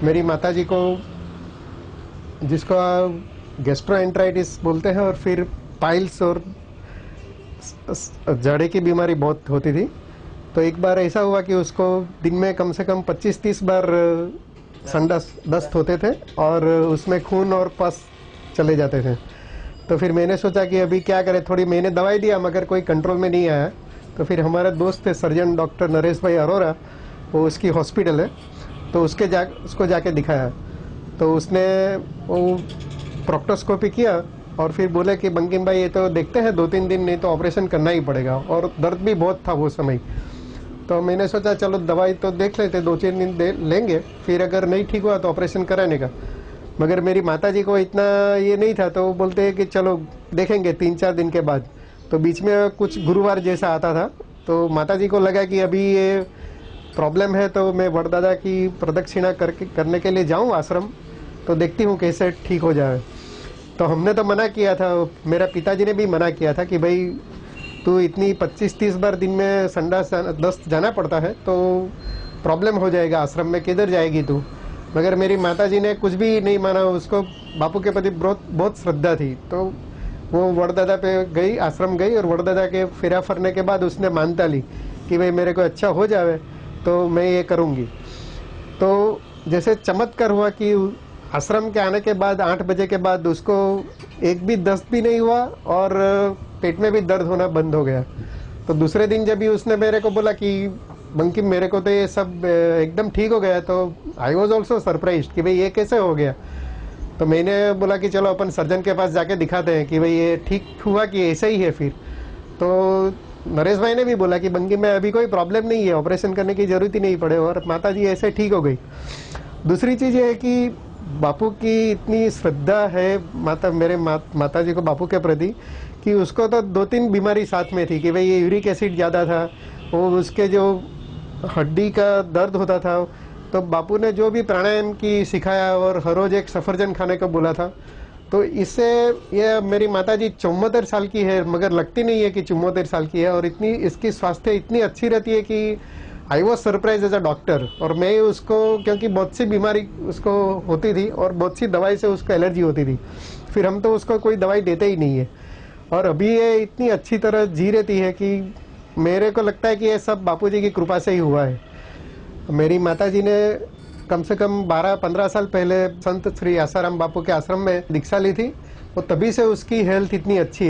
मेरी माताजी को, जिसको गैस्ट्रोएंटराइटिस बोलते हैं, और फिर पाइल्स और जड़े की बीमारी बहुत होती थी। तो एक बार ऐसा हुआ कि उसको दिन में कम से कम 25-30 बार संडास दस्त होते थे और उसमें खून और पस चले जाते थे। तो फिर मैंने सोचा कि अभी क्या करें, थोड़ी मैंने दवाई दिया मगर कोई कंट्रोल में नहीं आया। तो फिर हमारे दोस्त थे सर्जन डॉक्टर नरेश भाई अरोरा, वो उसकी हॉस्पिटल है, तो उसको जाके दिखाया। तो उसने वो प्रोक्टोस्कोपी किया और फिर बोले कि बंकिम भाई ये तो देखते हैं 2-3 दिन, नहीं तो ऑपरेशन करना ही पड़ेगा। और दर्द भी बहुत था वो समय। तो मैंने सोचा चलो दवाई तो देख लेते, 2-3 दिन लेंगे, फिर अगर नहीं ठीक हुआ तो ऑपरेशन कराने का। मगर मेरी माताजी को इतना ये नहीं था, तो वो बोलते हैं कि चलो देखेंगे 3-4 दिन के बाद। तो बीच में कुछ गुरुवार जैसा आता था, तो माताजी को लगा कि अभी ये प्रॉब्लम है, तो मैं वड़दादा की प्रदक्षिणा करने के लिए जाऊं आश्रम, तो देखती हूँ कैसे ठीक हो जाए। तो हमने तो मना किया था, मेरा पिताजी ने भी मना किया था कि भाई तू इतनी 25-30 बार दिन में संडास दस्त जाना पड़ता है तो प्रॉब्लम हो जाएगा, आश्रम में किधर जाएगी तू। मगर मेरी माताजी ने कुछ भी नहीं माना, उसको बापू के प्रति बहुत श्रद्धा थी। तो वो वड़दादा पे गई, आश्रम गई, और वड़दादा के फेरा फरने के बाद उसने मानता ली कि भाई मेरे को अच्छा हो जाए तो मैं ये करूँगी। तो जैसे चमत्कार हुआ कि आश्रम के आने के बाद 8 बजे के बाद उसको एक भी दस्त भी नहीं हुआ और पेट में भी दर्द होना बंद हो गया। तो दूसरे दिन जब भी उसने मेरे को बोला कि बंकिम मेरे को तो ये सब एकदम ठीक हो गया, तो आई वॉज ऑल्सो सरप्राइज्ड कि भाई ये कैसे हो गया। तो मैंने बोला कि चलो अपन सर्जन के पास जाके दिखाते हैं कि भाई ये ठीक हुआ कि ऐसे ही है। फिर तो नरेश भाई ने भी बोला कि बंकिम में अभी कोई प्रॉब्लम नहीं है, ऑपरेशन करने की जरूरत ही नहीं पड़े, और माताजी ऐसे ठीक हो गई। दूसरी चीज़ ये है कि बापू की इतनी श्रद्धा है मेरे माताजी को बापू के प्रति, कि उसको तो 2-3 बीमारी साथ में थी कि भाई ये यूरिक एसिड ज़्यादा था, वो उसके जो हड्डी का दर्द होता था। तो बापू ने जो भी प्राणायाम की सिखाया और हर रोज एक सफरजन खाने को बोला था। तो इससे ये मेरी माताजी 74 साल की है, मगर लगती नहीं है कि 74 साल की है, और इतनी इसकी स्वास्थ्य इतनी अच्छी रहती है कि I was surprise as a doctor. और मैं उसको, क्योंकि बहुत सी बीमारी उसको होती थी और बहुत सी दवाई से उसको एलर्जी होती थी, फिर हम तो उसको कोई दवाई देते ही नहीं है। और अभी ये इतनी अच्छी तरह जी रहती है कि मेरे को लगता है कि ये सब बापूजी की कृपा से ही हुआ है। मेरी माताजी ने कम से कम 12-15 साल पहले संत श्री आसाराम बापू के आश्रम में दीक्षा ली थी, और तभी से उसकी हेल्थ इतनी अच्छी है।